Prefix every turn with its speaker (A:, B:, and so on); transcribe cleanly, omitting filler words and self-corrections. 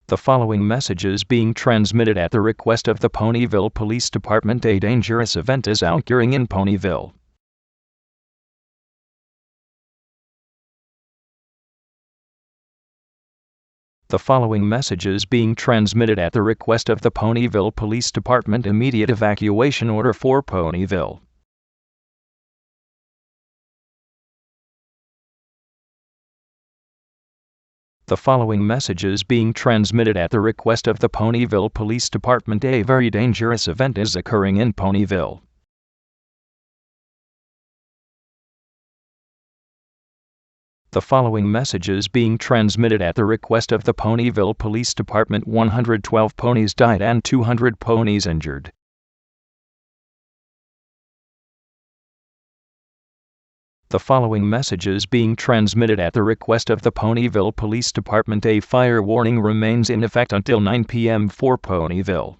A: The following message is being transmitted at the request of the Ponyville Police Department. A dangerous event is occurring in Ponyville. The following message is being transmitted at the request of the Ponyville Police Department. Immediate evacuation order for Ponyville. The following message is being transmitted at the request of the Ponyville Police Department. A very dangerous event is occurring in Ponyville. The following message is being transmitted at the request of the Ponyville Police Department. 112 ponies died and 200 ponies injured. The following message is being transmitted at the request of the Ponyville Police Department. A fire warning remains in effect until 9 p.m. for Ponyville.